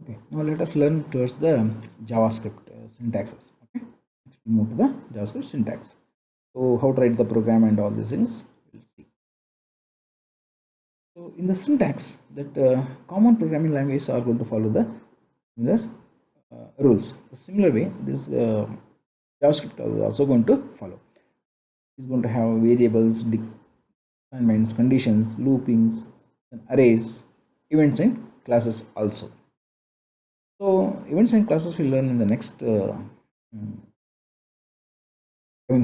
Okay, now let us learn towards the JavaScript syntaxes. Okay, let's move to the JavaScript syntax. So how to write the program and all these things we'll see. So in the syntax, that common programming languages are going to follow the similar rules. The similar way, this JavaScript is also going to follow. It's going to have variables, assignments, conditions, loopings, and arrays, events, and classes also. So events and classes we'll learn in the next coming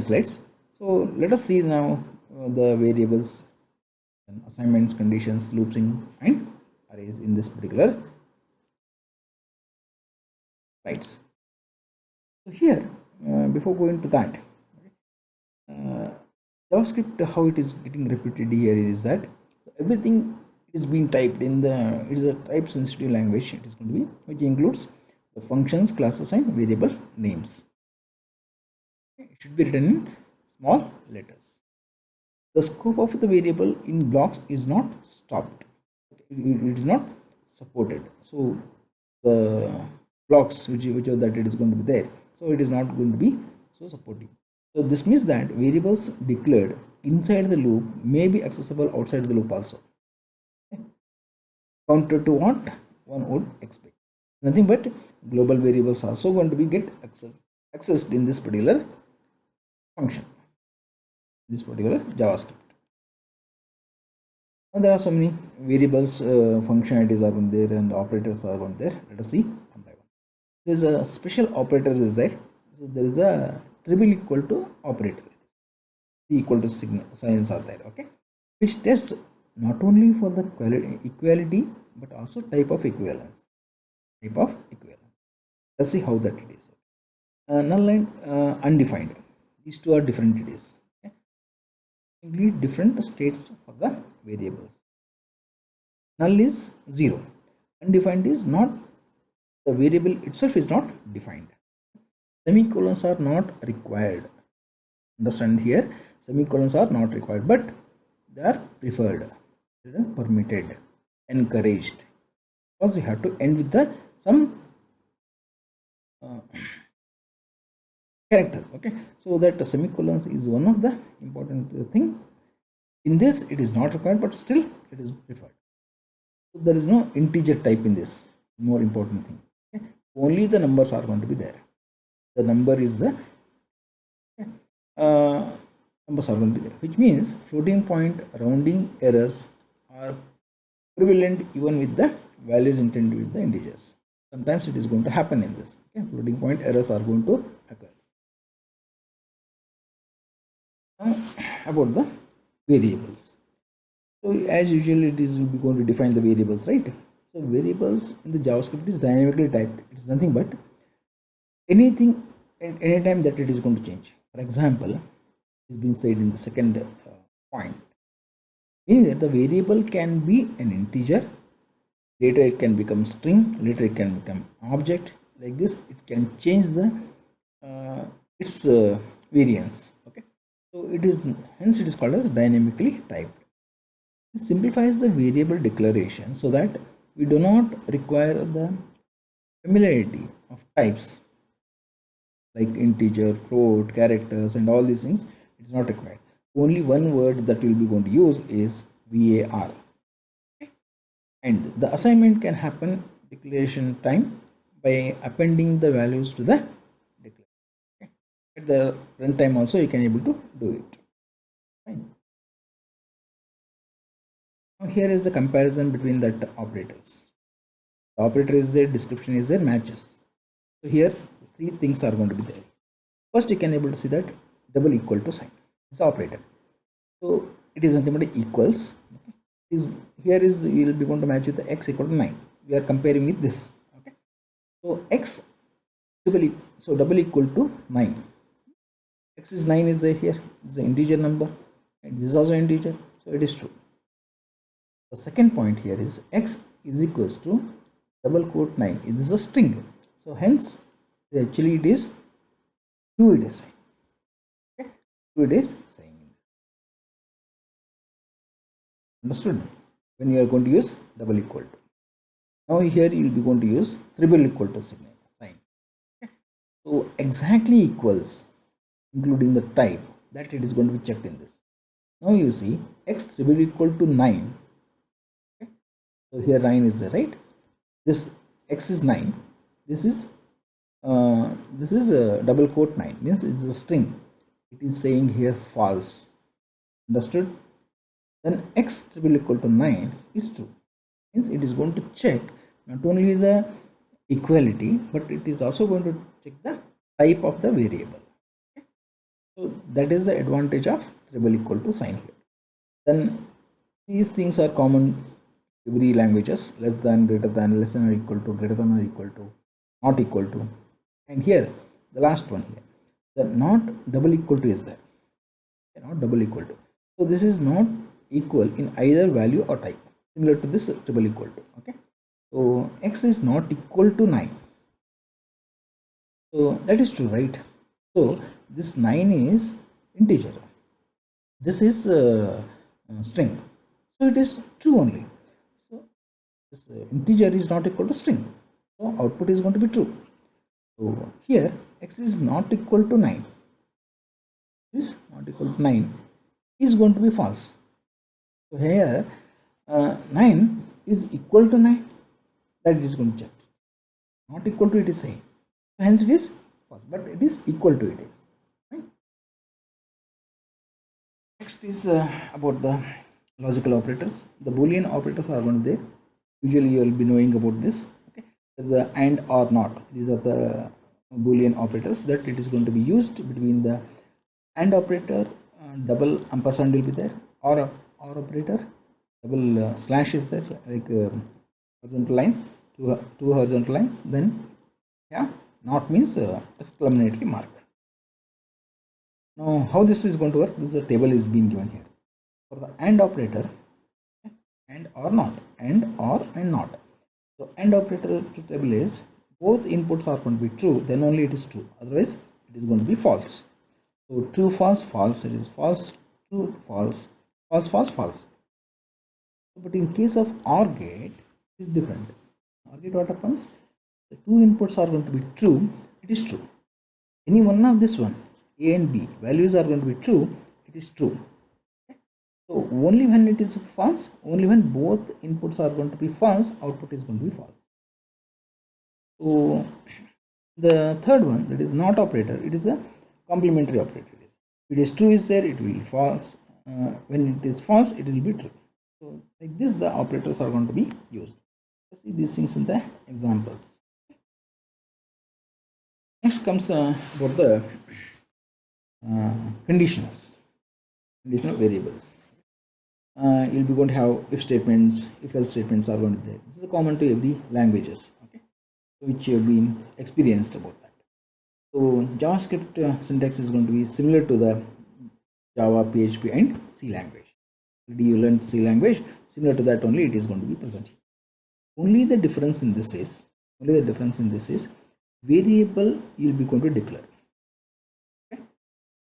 slides. So let us see now the variables and assignments, conditions, looping, and arrays in this particular slides. So here, before going to that, uh, JavaScript, how it is getting repeated here is that everything is being typed in the, it is a type sensitive language, it is going to be, which includes the functions, classes, and variable names. It should be written in small letters. The scope of the variable in blocks is not stopped. It is not supported. So the blocks which are that it is going to be there, so it is not going to be so supportive. So this means that variables declared inside the loop may be accessible outside the loop also. Okay. Counter to what one would expect. Nothing but global variables also going to be get accessed in this particular function, this particular JavaScript. Now there are so many variables, functionalities are on there, and operators are on there. Let us see one by one. There is a special operator is there. So there is a triple equal to operator. C equal to signs are there. Okay, which tests not only for the equality but also type of equivalence. Type of equivalence. Let's see how that it is. Null and undefined. These two are different entities. Okay? Simply different states for the variables. Null is 0. Undefined is not, the variable itself is not defined. Semicolons are not required. Understand here, semicolons are not required, but they are preferred, permitted, encouraged, because you have to end with the some character. Okay, so that semicolons is one of the important thing. In this it is not required, but still it is preferred. So there is no integer type in this. More important thing. Okay? Only the numbers are going to be there. The number is the numbers are going to be there, which means floating point rounding errors are prevalent even with the values intended with the integers. Sometimes it is going to happen in this. Okay? Floating point errors are going to occur. Now about the variables. So as usual, it is going to define the variables, right? So variables in the JavaScript is dynamically typed. It is nothing but anything at any time that it is going to change. For example, it's been said in the second point, meaning that the variable can be an integer, later it can become string, later it can become object. Like this, it can change the its variance. Okay, so it is, hence it is called as dynamically typed. This simplifies the variable declaration so that we do not require the familiarity of types like integer, float, characters, and all these things. It is not required. Only one word that we will be going to use is var. Okay? And the assignment can happen declaration time by appending the values to the declaration. Okay? At the runtime also you can able to do it. Fine. Now here is the comparison between that operators. The operator is there, description is there, matches. So here three things are going to be there. First, you can able to see that double equal to sign is operator. So it is nothing but equals. Is here is you will be going to match with the x equal to 9. We are comparing with this. Okay. So x double equal to 9. X is 9 is there here. This is an integer number. And this is also integer. So it is true. The second point here is x is equals to double quote 9. This is a string. So hence actually it is 2 it is saying. Okay. 2 it is saying. Understood? When you are going to use double equal to. Now here you will be going to use triple equal to sign. So exactly equals, including the type, that it is going to be checked in this. Now you see x triple equal to 9. Okay. So here 9 is there, right? This x is 9. This is a double quote 9, means it's a string. It is saying here false. Understood? Then x triple equal to 9 is true. Means it is going to check not only the equality, but it is also going to check the type of the variable. Okay. So that is the advantage of triple equal to sign here. Then these things are common every languages: less than, greater than, less than or equal to, greater than or equal to, not equal to. And here the last one here, the not double equal to is there. Not double equal to. So this is not equal in either value or type, similar to this triple equal to. Okay. So x is not equal to 9. So that is true, right? So this 9 is integer. This is string. So it is true only. So this integer is not equal to string. So output is going to be true. So here x is not equal to 9. This not equal to 9 is going to be false. So here 9 is equal to 9. That is going to check. Not equal to it is saying. So hence it is false, but it is equal to it is. Right? Next is about the logical operators. The Boolean operators are going to be there. Usually you will be knowing about this. Okay, the and or not. These are the Boolean operators that it is going to be used between the and operator. Double ampersand will be there, or operator. Double slash is there, like horizontal lines, two horizontal lines. Then yeah, not means exclamatory mark. Now how this is going to work? This is a table is being given here for the and operator, and or not, and or and not. So and operator to table is both inputs are going to be true, then only it is true, otherwise it is going to be false. So true, false, false, it is false, true, false, false, false, false. But in case of OR gate, it is different. OR gate, what happens? The two inputs are going to be true, it is true. Any one of this one, A and B, values are going to be true, it is true. Okay. So only when it is false, only when both inputs are going to be false, output is going to be false. So the third one, that is not operator, it is a complementary operator. If it is true is there, it will be false. When it is false, it will be true. So like this the operators are going to be used. Let's see these things in the examples. Next comes about the conditionals, conditional variables. You'll be going to have if statements, if else statements are going to be there. This is common to every languages, okay, which you have been experienced about that. So JavaScript syntax is going to be similar to the Java, PHP and C language. Already you learned C language, similar to that only it is going to be present here. Only the difference in this is, variable you will be going to declare. Okay?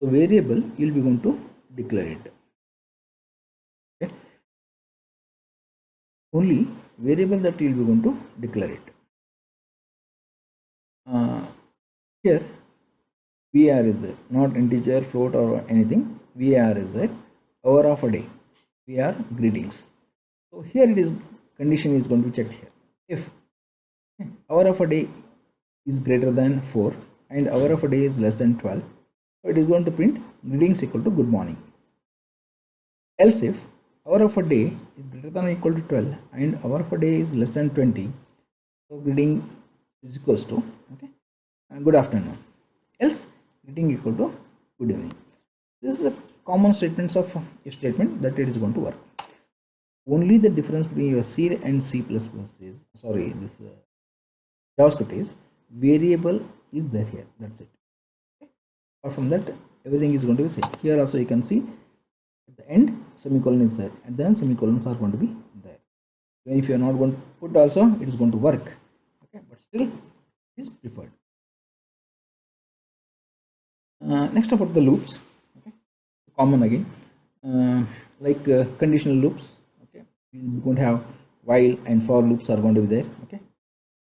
So variable you will be going to declare it. Okay? Only variable that you will be going to declare it. Here var is there, not integer, float or anything. var is there, hour of a day, var greetings. So here it is, condition is going to be checked here. If hour of a day is greater than 4 and hour of a day is less than 12, so it is going to print greetings equal to good morning. Else if hour of a day is greater than or equal to 12 and hour of a day is less than 20, so greeting is equals to good afternoon. Else greeting equal to good evening. This is a common statements of if statement that it is going to work. Only the difference between your C and C++ is, this JavaScript is variable is there here. That's it. Okay. Apart from that, everything is going to be same. Here also you can see at the end semicolon is there, and then semicolons are going to be there. Even if you are not going to put also, it is going to work. Okay, but still it is preferred. Next about the loops. Okay, common again, like conditional loops. Okay, we are going to have while and for loops are going to be there. Okay,